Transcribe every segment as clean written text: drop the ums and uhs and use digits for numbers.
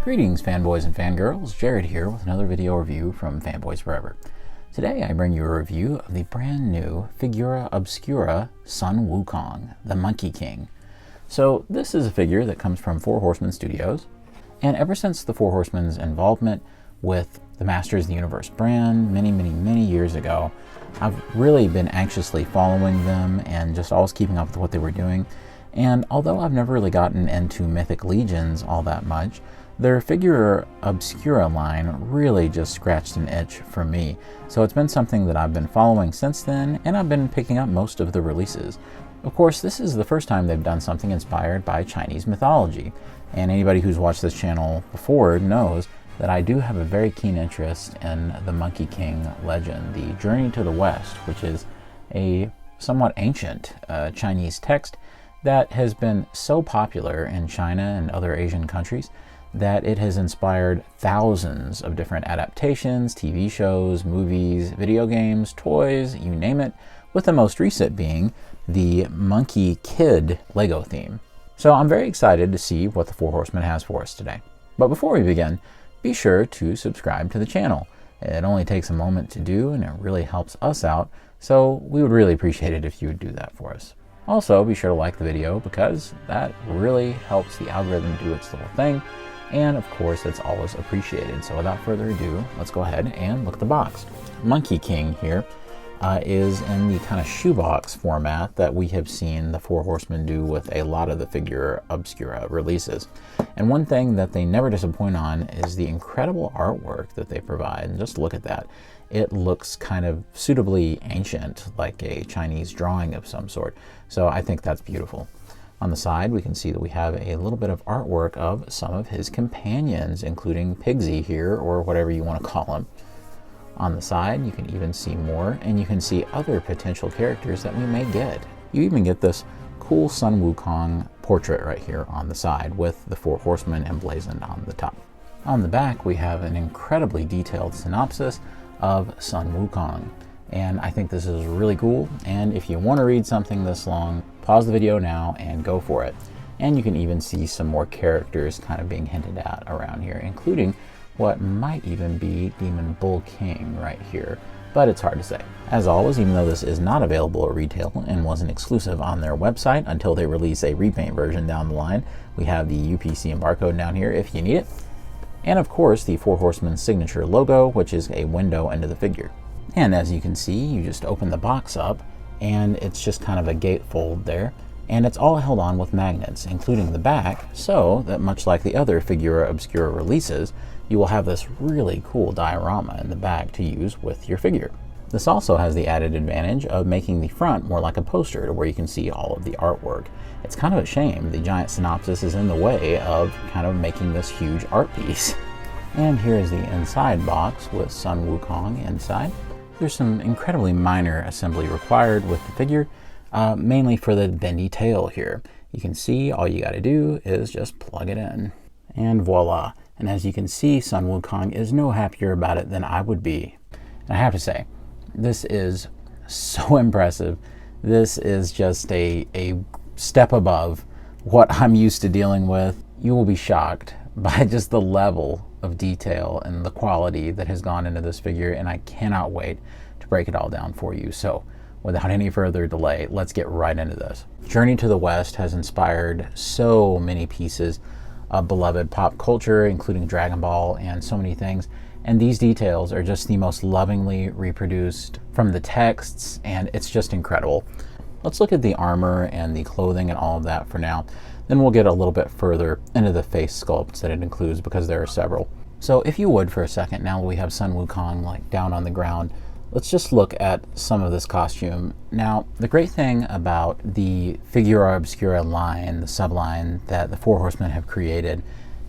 Greetings fanboys and fangirls, Jared here with another video review from Fanboys Forever. Today I bring you a review of the brand new Figura Obscura Sun-WuKong, the Monkey King. So this is a figure that comes from Four Horsemen Studios, and ever since the Four Horsemen's involvement with the Masters of the Universe brand many years ago, I've really been anxiously following them and just always keeping up with what they were doing. And although I've never really gotten into Mythic Legions all that much, their Figura Obscura line really just scratched an itch for me. So it's been something that I've been following since then, and I've been picking up most of the releases. Of course, this is the first time they've done something inspired by Chinese mythology. And anybody who's watched this channel before knows that I do have a very keen interest in the Monkey King legend, the Journey to the West, which is a somewhat ancient Chinese text that has been so popular in China and other Asian countries that it has inspired thousands of different adaptations, TV shows, movies, video games, toys, you name it, with the most recent being the Monkey Kid Lego theme. So I'm very excited to see what the Four Horsemen has for us today. But before we begin, be sure to subscribe to the channel. It only takes a moment to do and it really helps us out, so we would really appreciate it if you would do that for us. Also, be sure to like the video because that really helps the algorithm do its little thing. And of course, it's always appreciated. So without further ado, let's go ahead and look at the box. Monkey King here is in the kind of shoebox format that we have seen the Four Horsemen do with a lot of the Figura Obscura releases. And one thing that they never disappoint on is the incredible artwork that they provide. And just look at that. It looks kind of suitably ancient, like a Chinese drawing of some sort. So I think that's beautiful. On the side, we can see that we have a little bit of artwork of some of his companions, including Pigsy here, or whatever you want to call him. On the side, you can even see more, and you can see other potential characters that we may get. You even get this cool Sun-WuKong portrait right here on the side with the Four Horsemen emblazoned on the top. On the back, we have an incredibly detailed synopsis of Sun-WuKong. And I think this is really cool, and if you want to read something this long, pause the video now and go for it. And you can even see some more characters kind of being hinted at around here, including what might even be Demon Bull King right here, but it's hard to say. As always, even though this is not available at retail and wasn't exclusive on their website until they release a repaint version down the line, we have the UPC and barcode down here if you need it. And of course, the Four Horsemen signature logo, which is a window into the figure. And as you can see, you just open the box up and it's just kind of a gatefold there. And it's all held on with magnets, including the back, so that much like the other Figura Obscura releases, you will have this really cool diorama in the back to use with your figure. This also has the added advantage of making the front more like a poster to where you can see all of the artwork. It's kind of a shame the giant synopsis is in the way of kind of making this huge art piece. And here is the inside box with Sun-WuKong inside. There's some incredibly minor assembly required with the figure, mainly for the bendy tail here. You can see all you got to do is just plug it in, and voila. And as you can see, Sun-WuKong is no happier about it than I would be. And I have to say, this is so impressive. This is just a step above what I'm used to dealing with. You will be shocked by just the level of detail and the quality that has gone into this figure, and I cannot wait to break it all down for you. So without any further delay, let's get right into this. Journey to the West has inspired so many pieces of beloved pop culture, including Dragon Ball and so many things, and these details are just the most lovingly reproduced from the texts, and it's just incredible. Let's look at the armor and the clothing and all of that for now. Then we'll get a little bit further into the face sculpts that it includes, because there are several. So if you would, for a second, now that we have Sun-WuKong like down on the ground, let's just look at some of this costume. Now, the great thing about the Figura Obscura line, the subline that the Four Horsemen have created,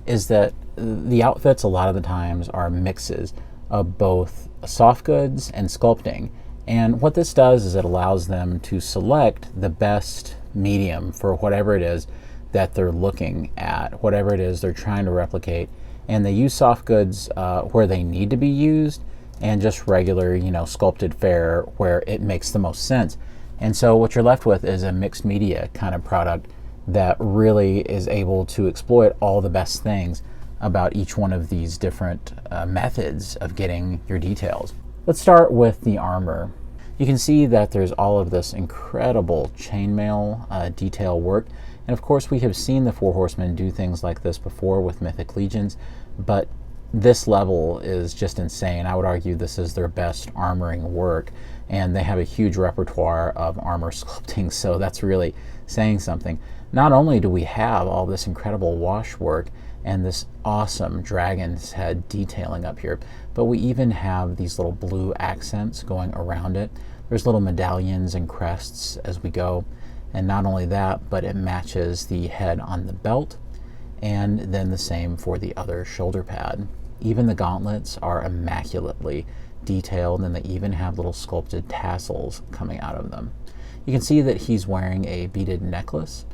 is that the outfits a lot of the times are mixes of both soft goods and sculpting. And what this does is it allows them to select the best medium for whatever it is that they're looking at, whatever it is they're trying to replicate. And they use soft goods where they need to be used, and just regular, sculpted fare where it makes the most sense. And so what you're left with is a mixed media kind of product that really is able to exploit all the best things about each one of these different methods of getting your details. Let's start with the armor. You can see that there's all of this incredible chainmail detail work. And of course, we have seen the Four Horsemen do things like this before with Mythic Legions, but this level is just insane. I would argue this is their best armoring work, and they have a huge repertoire of armor sculpting, so that's really saying something. Not only do we have all this incredible wash work and this awesome dragon's head detailing up here, but we even have these little blue accents going around it. There's little medallions and crests as we go, and not only that, but it matches the head on the belt, and then the same for the other shoulder pad. Even the gauntlets are immaculately detailed, and they even have little sculpted tassels coming out of them. You can see that he's wearing a beaded necklace.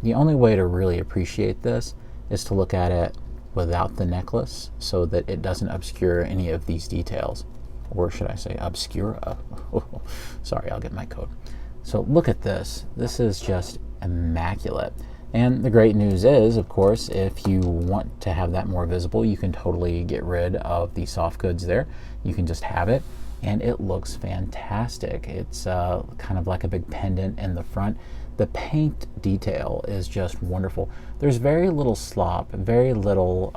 The only way to really appreciate this is to look at it without the necklace so that it doesn't obscure any of these details. Or should I say Obscura? Sorry, I'll get my code. So look at this. This is just immaculate. And the great news is, of course, if you want to have that more visible, you can totally get rid of the soft goods there. You can just have it, and it looks fantastic. It's kind of like a big pendant in the front. The paint detail is just wonderful. There's very little slop, very little,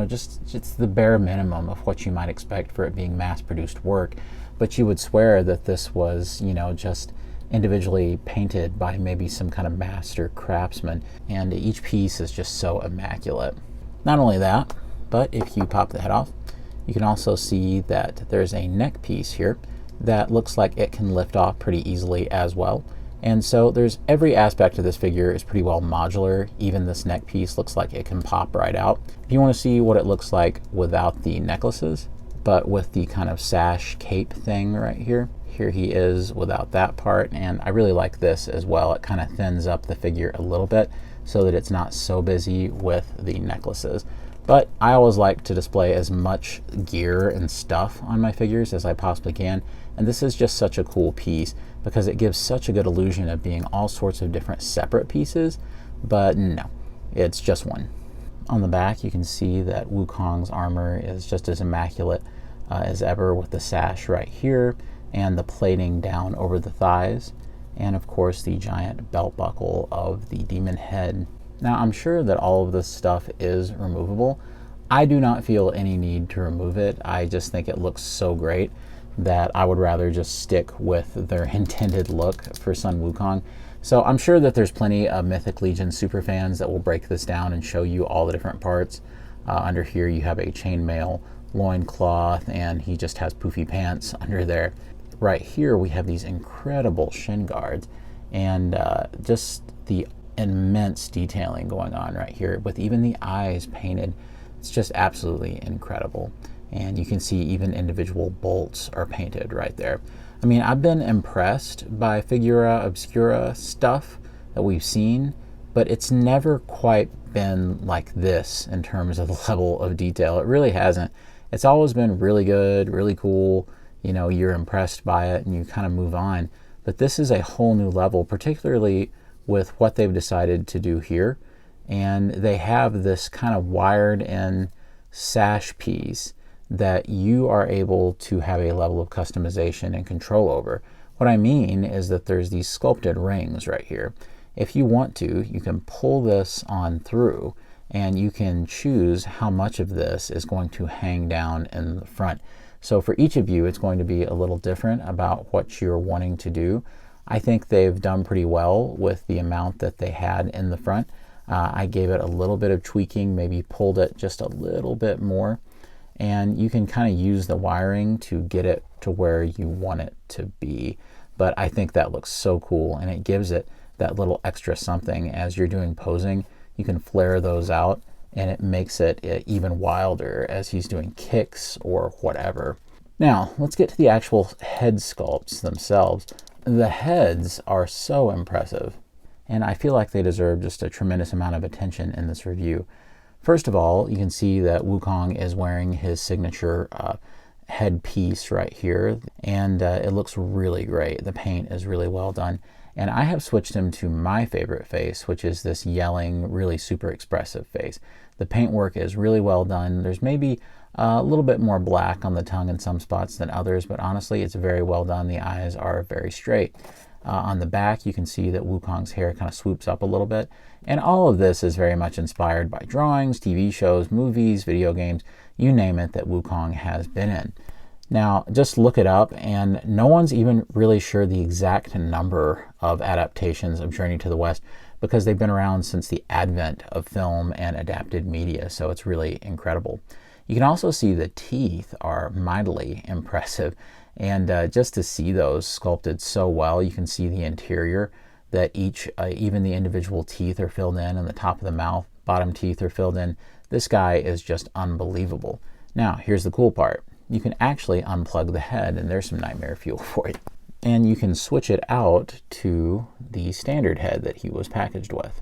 just the bare minimum of what you might expect for it being mass-produced work. But you would swear that this was, just individually painted by maybe some kind of master craftsman, and each piece is just so immaculate. Not only that, but if you pop the head off, you can also see that there's a neck piece here that looks like it can lift off pretty easily as well. And so there's every aspect of this figure is pretty well modular. Even this neck piece looks like it can pop right out. If you want to see what it looks like without the necklaces, but with the kind of sash cape thing right here, here he is without that part, and I really like this as well. It kind of thins up the figure a little bit so that it's not so busy with the necklaces. But I always like to display as much gear and stuff on my figures as I possibly can, and this is just such a cool piece because it gives such a good illusion of being all sorts of different separate pieces, but no, it's just one. On the back, you can see that Wukong's armor is just as immaculate as ever, with the sash right here and the plating down over the thighs, and of course the giant belt buckle of the demon head. Now, I'm sure that all of this stuff is removable. I do not feel any need to remove it. I just think it looks so great that I would rather just stick with their intended look for Sun-WuKong. So I'm sure that there's plenty of Mythic Legion superfans that will break this down and show you all the different parts. Under here you have a chainmail loincloth, and he just has poofy pants under there. Right here we have these incredible shin guards, and just the immense detailing going on right here with even the eyes painted. It's just absolutely incredible. And you can see even individual bolts are painted right there. I mean, I've been impressed by Figura Obscura stuff that we've seen, but it's never quite been like this in terms of the level of detail. It really hasn't. It's always been really good, really cool. You're impressed by it and you kind of move on. But this is a whole new level, particularly with what they've decided to do here. And they have this kind of wired in sash piece that you are able to have a level of customization and control over. What I mean is that there's these sculpted rings right here. If you want to, you can pull this on through, and you can choose how much of this is going to hang down in the front. So for each of you, it's going to be a little different about what you're wanting to do. I think they've done pretty well with the amount that they had in the front. I gave it a little bit of tweaking, maybe pulled it just a little bit more, and you can kind of use the wiring to get it to where you want it to be. But I think that looks so cool, and it gives it that little extra something as you're doing posing. You can flare those out, and it makes it even wilder as he's doing kicks or whatever. Now, let's get to the actual head sculpts themselves. The heads are so impressive, and I feel like they deserve just a tremendous amount of attention in this review. First of all, you can see that Wukong is wearing his signature headpiece right here, and it looks really great. The paint is really well done. And I have switched him to my favorite face, which is this yelling, really super expressive face. The paintwork is really well done. There's maybe a little bit more black on the tongue in some spots than others, but honestly, it's very well done. The eyes are very straight. On the back, you can see that WuKong's hair kind of swoops up a little bit. And all of this is very much inspired by drawings, TV shows, movies, video games, you name it, that WuKong has been in. Now, just look it up, and no one's even really sure the exact number of adaptations of Journey to the West because they've been around since the advent of film and adapted media, so it's really incredible. You can also see the teeth are mightily impressive, and just to see those sculpted so well, you can see the interior, that each, even the individual teeth are filled in, and the top of the mouth, bottom teeth are filled in. This guy is just unbelievable. Now, here's the cool part. You can actually unplug the head, and there's some nightmare fuel for you. And you can switch it out to the standard head that he was packaged with.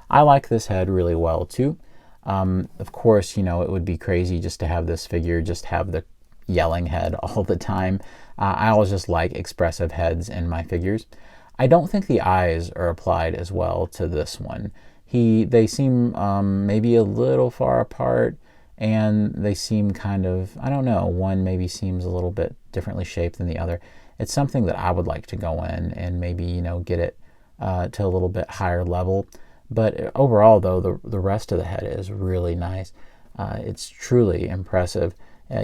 I like this head really well too. Of course, you know, it would be crazy just to have this figure just have the yelling head all the time. I always just like expressive heads in my figures. I don't think the eyes are applied as well to this one. They seem maybe a little far apart, and they seem kind of, I don't know, one maybe seems a little bit differently shaped than the other. It's something that I would like to go in and maybe, you know, get it to a little bit higher level. But overall, though, the rest of the head is really nice. It's truly impressive.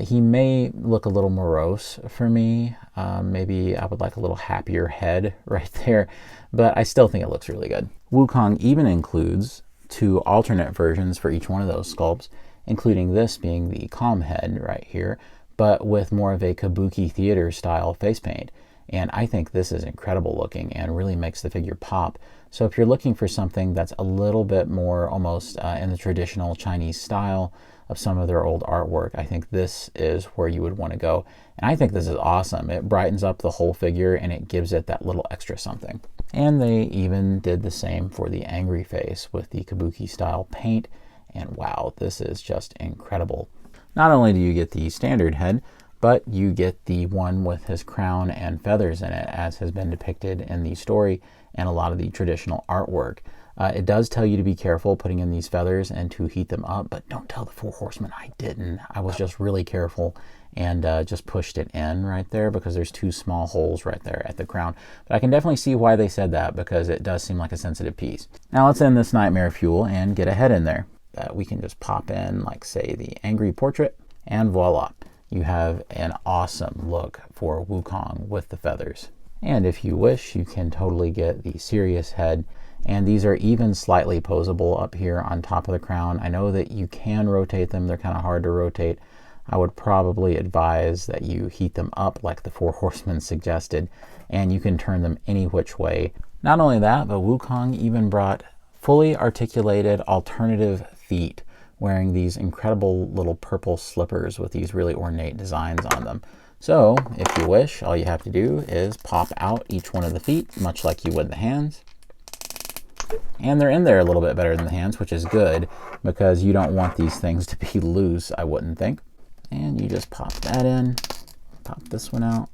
He may look a little morose for me. Maybe I would like a little happier head right there, but I still think it looks really good. WuKong even includes 2 alternate versions for each one of those sculpts, including this being the calm head right here, but with more of a kabuki theater style face paint. And I think this is incredible looking and really makes the figure pop. So if you're looking for something that's a little bit more almost in the traditional Chinese style of some of their old artwork, I think this is where you would want to go. And I think this is awesome. It brightens up the whole figure and it gives it that little extra something. And they even did the same for the angry face with the kabuki style paint. And wow, this is just incredible. Not only do you get the standard head, but you get the one with his crown and feathers in it, as has been depicted in the story and a lot of the traditional artwork. It does tell you to be careful putting in these feathers and to heat them up, but don't tell the 4 Horsemen I didn't. I was just really careful and just pushed it in right there because there's 2 small holes right there at the crown. But I can definitely see why they said that because it does seem like a sensitive piece. Now let's end this nightmare fuel and get a head in there. We can just pop in, like, say, the angry portrait, and voila. You have an awesome look for WuKong with the feathers. And if you wish, you can totally get the serious head. And these are even slightly posable up here on top of the crown. I know that you can rotate them. They're kind of hard to rotate. I would probably advise that you heat them up like the 4 Horsemen suggested, and you can turn them any which way. Not only that, but WuKong even brought fully articulated alternative feet, wearing these incredible little purple slippers with these really ornate designs on them. So if you wish, all you have to do is pop out each one of the feet, much like you would the hands. And they're in there a little bit better than the hands, which is good because you don't want these things to be loose, I wouldn't think. And you just pop that in, pop this one out.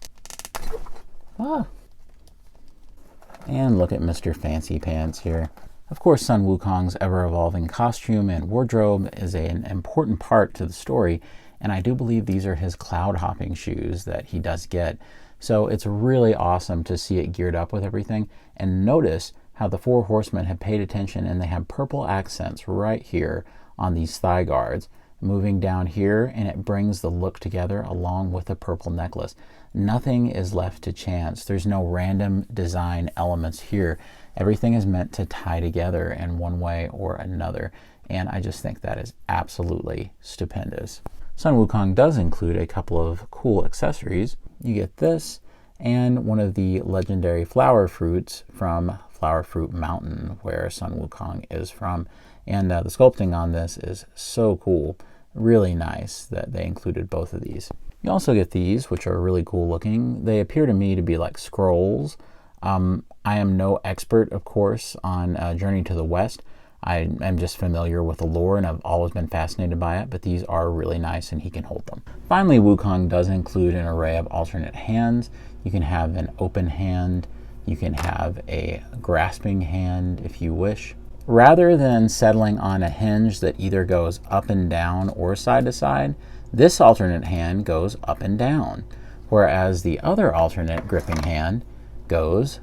And look at Mr. Fancy Pants here. Of course, Sun-WuKong's ever-evolving costume and wardrobe is an important part to the story, and I do believe these are his cloud-hopping shoes that he does get. So it's really awesome to see it geared up with everything. And notice how the 4 Horsemen have paid attention, and they have purple accents right here on these thigh guards, moving down here, and it brings the look together along with the purple necklace. Nothing is left to chance. There's no random design elements here. Everything is meant to tie together in one way or another, and I just think that is absolutely stupendous. Sun-WuKong does include a couple of cool accessories. You get this and one of the legendary flower fruits from Flower Fruit Mountain, where Sun-WuKong is from, and the sculpting on this is so cool. Really nice that they included both of these. You also get these, which are really cool looking. They appear to me to be like scrolls. I am no expert, of course, on Journey to the West. I am just familiar with the lore and I've always been fascinated by it, but these are really nice and he can hold them. Finally, WuKong does include an array of alternate hands. You can have an open hand, You can have a grasping hand if you wish. Rather than settling on a hinge that either goes up and down or side to side, this alternate hand goes up and down, whereas the other alternate gripping hand goes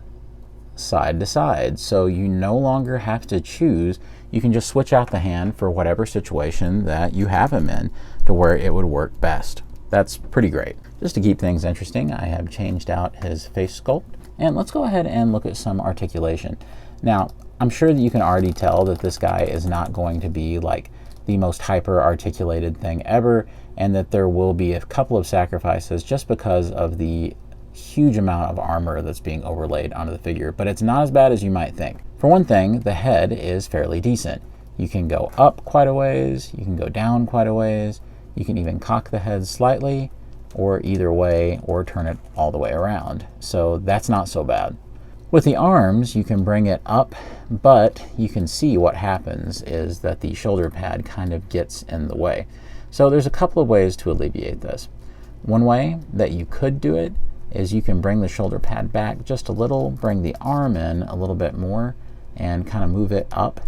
side to side. So you no longer have to choose. You can just switch out the hand for whatever situation that you have him in to where it would work best. That's pretty great. Just to keep things interesting, I have changed out his face sculpt. And let's go ahead and look at some articulation. Now, I'm sure that you can already tell that this guy is not going to be like the most hyper articulated thing ever, and that there will be a couple of sacrifices just because of the huge amount of armor that's being overlaid onto the figure, but it's not as bad as you might think. For one thing, the head is fairly decent. You can go up quite a ways, you can go down quite a ways, you can even cock the head slightly, or either way, or turn it all the way around. So that's not so bad. With the arms, you can bring it up, but you can see what happens is that the shoulder pad kind of gets in the way. So there's a couple of ways to alleviate this. One way that you could do it is you can bring the shoulder pad back just a little, bring the arm in a little bit more, and kind of move it up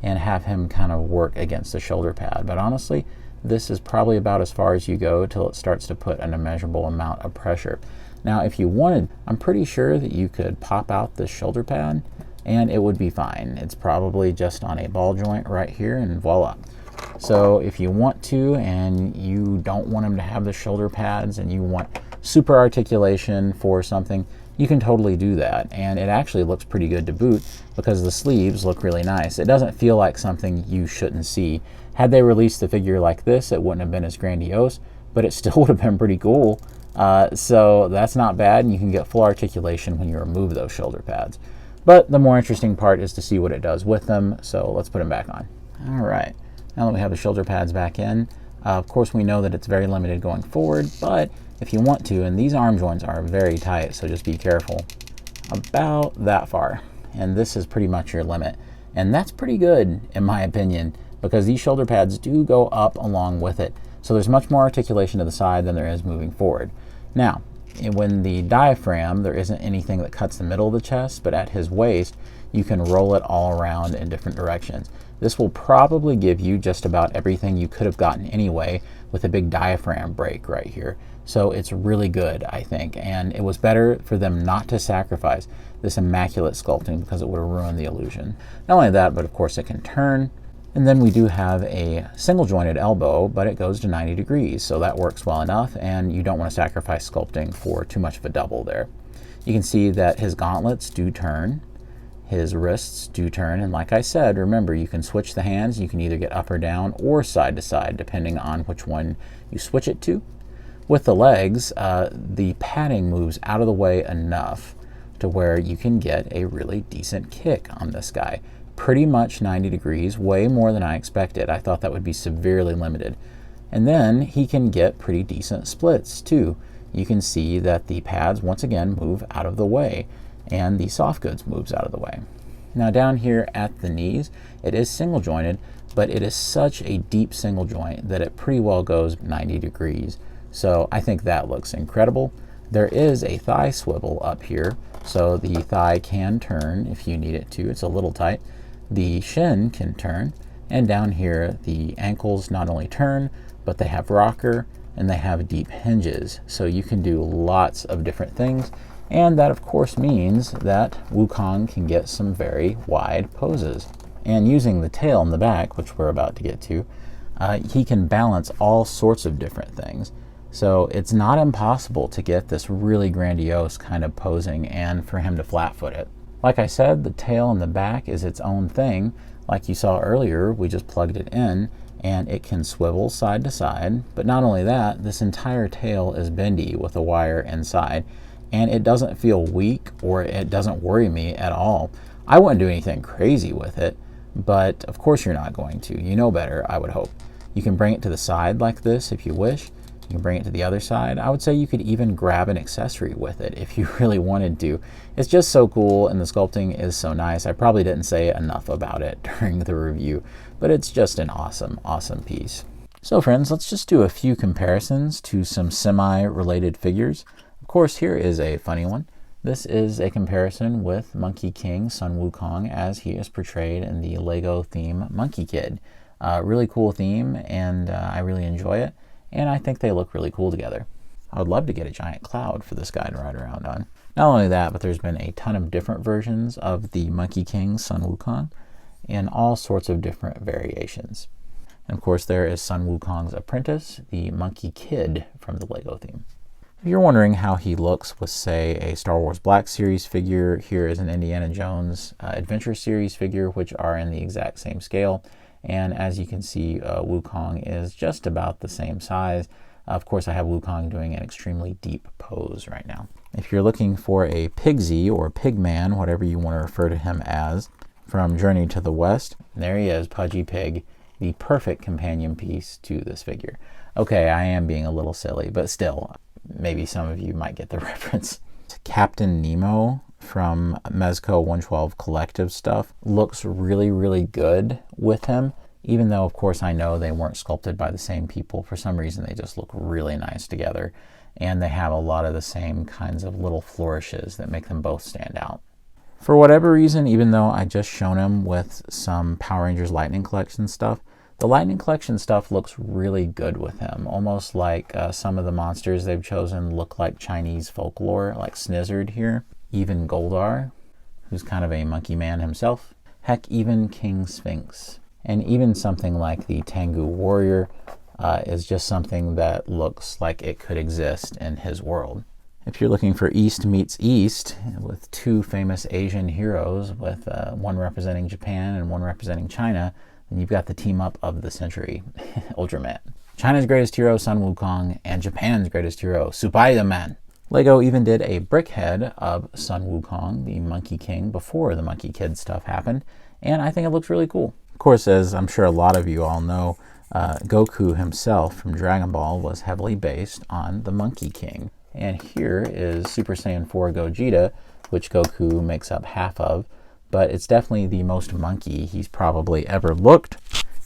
and have him kind of work against the shoulder pad. But honestly, this is probably about as far as you go till it starts to put an immeasurable amount of pressure. Now, if you wanted, I'm pretty sure that you could pop out this shoulder pad and it would be fine. It's probably just on a ball joint right here, and voila. So if you want to and you don't want him to have the shoulder pads and you want super articulation for something, you can totally do that. And it actually looks pretty good to boot because the sleeves look really nice. It doesn't feel like something you shouldn't see. Had they released the figure like this, it wouldn't have been as grandiose, but it still would have been pretty cool. So that's not bad, and you can get full articulation when you remove those shoulder pads. But the more interesting part is to see what it does with them, so let's put them back on. All right, now that we have the shoulder pads back in, of course we know that it's very limited going forward, but if you want to, and these arm joints are very tight, so just be careful, about that far. And this is pretty much your limit. And that's pretty good, in my opinion, because these shoulder pads do go up along with it. So there's much more articulation to the side than there is moving forward. Now, when the diaphragm, there isn't anything that cuts the middle of the chest, but at his waist, you can roll it all around in different directions. This will probably give you just about everything you could have gotten anyway with a big diaphragm break right here. So it's really good, I think, and it was better for them not to sacrifice this immaculate sculpting because it would have ruined the illusion. Not only that, but of course it can turn. And then we do have a single jointed elbow, but it goes to 90 degrees, so that works well enough, and you don't want to sacrifice sculpting for too much of a double there. You can see that his gauntlets do turn, his wrists do turn, and like I said, remember, you can switch the hands. You can either get up or down or side to side, depending on which one you switch it to. With the legs, the padding moves out of the way enough to where you can get a really decent kick on this guy. Pretty much 90 degrees, way more than I expected. I thought that would be severely limited. And then he can get pretty decent splits too. You can see that the pads once again move out of the way, and the soft goods moves out of the way. Now down here at the knees, it is single jointed, but it is such a deep single joint that it pretty well goes 90 degrees. So I think that looks incredible. There is a thigh swivel up here, so the thigh can turn if you need it to. It's a little tight. The shin can turn, and down here the ankles not only turn, but they have rocker and they have deep hinges. So you can do lots of different things, and that of course means that Wukong can get some very wide poses. And using the tail in the back, which we're about to get to, he can balance all sorts of different things. So it's not impossible to get this really grandiose kind of posing and for him to flat foot it. Like I said, the tail in the back is its own thing. Like you saw earlier, we just plugged it in and it can swivel side to side. But not only that, this entire tail is bendy with a wire inside, and it doesn't feel weak or it doesn't worry me at all. I wouldn't do anything crazy with it, but of course you're not going to. You know better, I would hope. You can bring it to the side like this if you wish. You can bring it to the other side. I would say you could even grab an accessory with it if you really wanted to. It's just so cool, and the sculpting is so nice. I probably didn't say enough about it during the review, but it's just an awesome, awesome piece. So friends, let's just do a few comparisons to some semi-related figures. Of course, here is a funny one. This is a comparison with Monkey King Sun-WuKong as he is portrayed in the Lego theme Monkey Kid. Really cool theme, and I really enjoy it, and I think they look really cool together. I would love to get a giant cloud for this guy to ride around on. Not only that, but there's been a ton of different versions of the Monkey King Sun-WuKong in all sorts of different variations. And of course there is Sun-WuKong's apprentice, the Monkey Kid from the Lego theme. If you're wondering how he looks with, say, a Star Wars Black Series figure, here is an Indiana Jones Adventure Series figure, which are in the exact same scale. And as you can see, Wukong is just about the same size. Of course, I have Wukong doing an extremely deep pose right now. If you're looking for a Pigsy or Pigman, whatever you want to refer to him as, from Journey to the West, there he is, Pudgy Pig, the perfect companion piece to this figure. Okay, I am being a little silly, but still, maybe some of you might get the reference. Captain Nemo from Mezco 112 Collective stuff looks really, really good with him, even though, of course, I know they weren't sculpted by the same people. For some reason, they just look really nice together, and they have a lot of the same kinds of little flourishes that make them both stand out. For whatever reason, even though I just shown him with some Power Rangers Lightning Collection stuff, the Lightning Collection stuff looks really good with him, almost like some of the monsters they've chosen look like Chinese folklore, like Snizzard here, even Goldar, who's kind of a monkey man himself, heck, even King Sphinx. And even something like the Tengu Warrior is just something that looks like it could exist in his world. If you're looking for East meets East, with two famous Asian heroes, with one representing Japan and one representing China, then you've got the team up of the century, Ultraman. China's greatest hero, Sun-WuKong, and Japan's greatest hero, Spider-Man. Lego even did a brick head of Sun-WuKong, the Monkey King, before the Monkey Kid stuff happened, and I think it looks really cool. Of course, as I'm sure a lot of you all know, Goku himself from Dragon Ball was heavily based on the Monkey King. And here is Super Saiyan 4 Gogeta, which Goku makes up half of, but it's definitely the most monkey he's probably ever looked.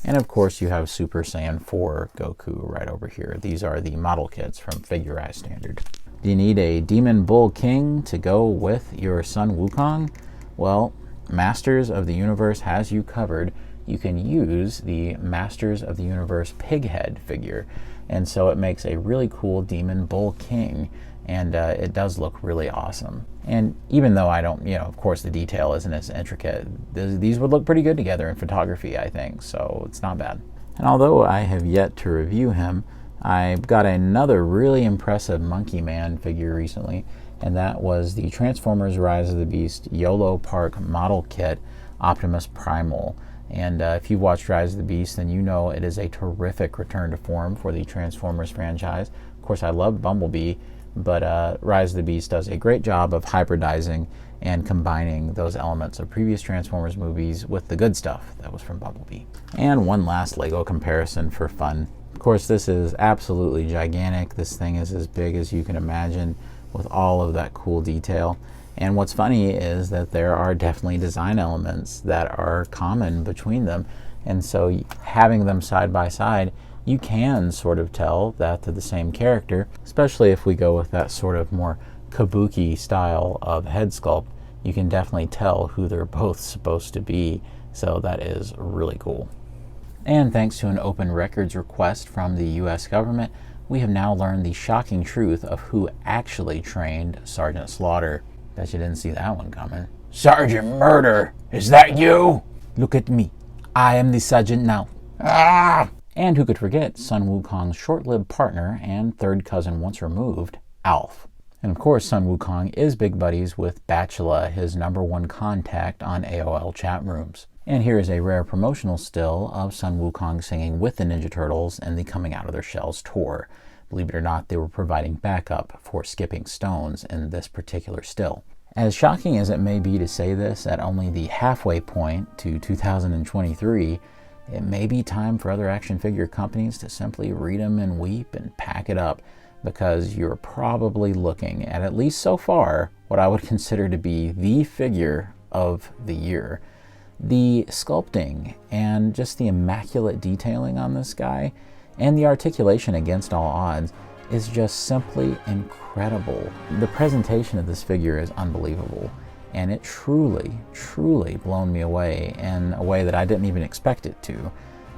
And of course you have Super Saiyan 4 Goku right over here. These are the model kits from Figura Standard. Do you need a Demon Bull King to go with your Sun-WuKong? Well, Masters of the Universe has you covered. You can use the Masters of the Universe Pighead figure. And so it makes a really cool Demon Bull King, and it does look really awesome. And even though I don't, of course the detail isn't as intricate, these would look pretty good together in photography, I think, so it's not bad. And although I have yet to review him, I got another really impressive Monkey Man figure recently, and that was the Transformers Rise of the Beast YOLO Park model kit Optimus Primal. And if you've watched Rise of the Beast, then you know it is a terrific return to form for the Transformers franchise. Of course, I love Bumblebee, but Rise of the Beast does a great job of hybridizing and combining those elements of previous Transformers movies with the good stuff that was from Bumblebee. And one last Lego comparison for fun. Of course, this is absolutely gigantic. This thing is as big as you can imagine with all of that cool detail. And what's funny is that there are definitely design elements that are common between them. And so having them side by side, you can sort of tell that they're the same character, especially if we go with that sort of more kabuki style of head sculpt. You can definitely tell who they're both supposed to be. So that is really cool. And thanks to an open records request from the US government, we have now learned the shocking truth of who actually trained Sergeant Slaughter. Bet you didn't see that one coming. Sergeant Murder, is that you? Look at me. I am the sergeant now. Ah! And who could forget Sun-WuKong's short-lived partner and third cousin once removed, Alf. And of course, Sun-WuKong is big buddies with Bachelor, his #1 contact on AOL chat rooms. And here is a rare promotional still of Sun-WuKong singing with the Ninja Turtles in the Coming Out of Their Shells tour. Believe it or not, they were providing backup for Skipping Stones in this particular still. As shocking as it may be to say this at only the halfway point to 2023, it may be time for other action figure companies to simply read them and weep and pack it up, because you're probably looking at least so far, what I would consider to be the figure of the year. The sculpting and just the immaculate detailing on this guy, and the articulation against all odds, is just simply incredible. The presentation of this figure is unbelievable, and it truly, truly blown me away in a way that I didn't even expect it to.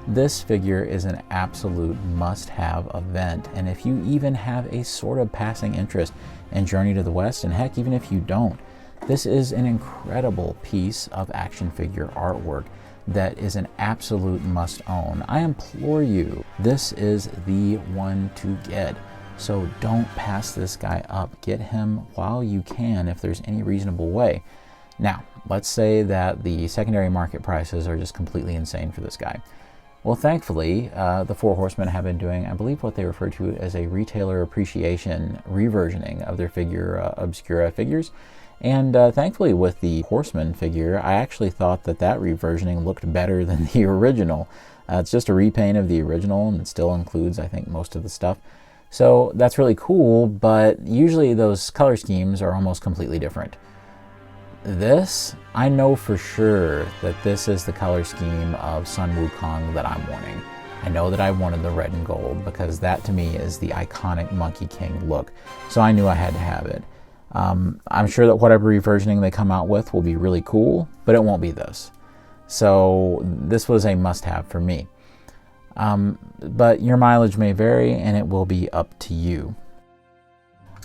This figure is an absolute must-have event, and if you even have a sort of passing interest in Journey to the West, and heck, even if you don't, this is an incredible piece of action figure artwork that is an absolute must-own. I implore you, this is the one to get. So don't pass this guy up. Get him while you can if there's any reasonable way. Now, let's say that the secondary market prices are just completely insane for this guy. Well, thankfully, the Four Horsemen have been doing, I believe, what they refer to as a retailer appreciation reversioning of their Figura Obscura figures. And thankfully, with the Horsemen figure, I actually thought that that reversioning looked better than the original. It's just a repaint of the original, and it still includes, I think, most of the stuff. So that's really cool, but usually those color schemes are almost completely different. This, I know for sure that this is the color scheme of Sun-WuKong that I'm wanting. I know that I wanted the red and gold because that to me is the iconic Monkey King look. So I knew I had to have it. I'm sure that whatever reversioning they come out with will be really cool, but it won't be this. So this was a must-have for me. But your mileage may vary and it will be up to you.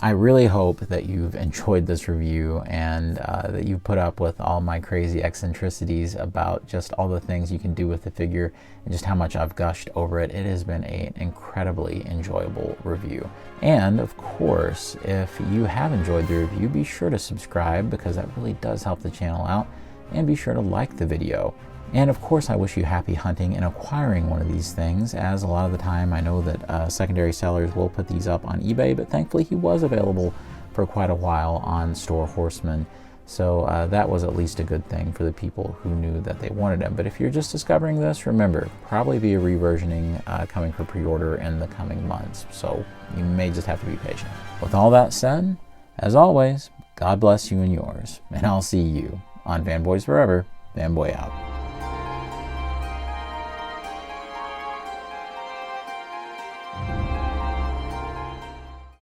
I really hope that you've enjoyed this review and that you put up with all my crazy eccentricities about just all the things you can do with the figure and just how much I've gushed over it. It has been an incredibly enjoyable review. And of course, if you have enjoyed the review, be sure to subscribe because that really does help the channel out, and be sure to like the video. And of course, I wish you happy hunting and acquiring one of these things, as a lot of the time I know that secondary sellers will put these up on eBay, but thankfully he was available for quite a while on Store Horsemen. So that was at least a good thing for the people who knew that they wanted him. But if you're just discovering this, remember, probably be a reversioning coming for pre-order in the coming months. So you may just have to be patient. With all that said, as always, God bless you and yours. And I'll see you on Fanboys Forever. Fanboy out.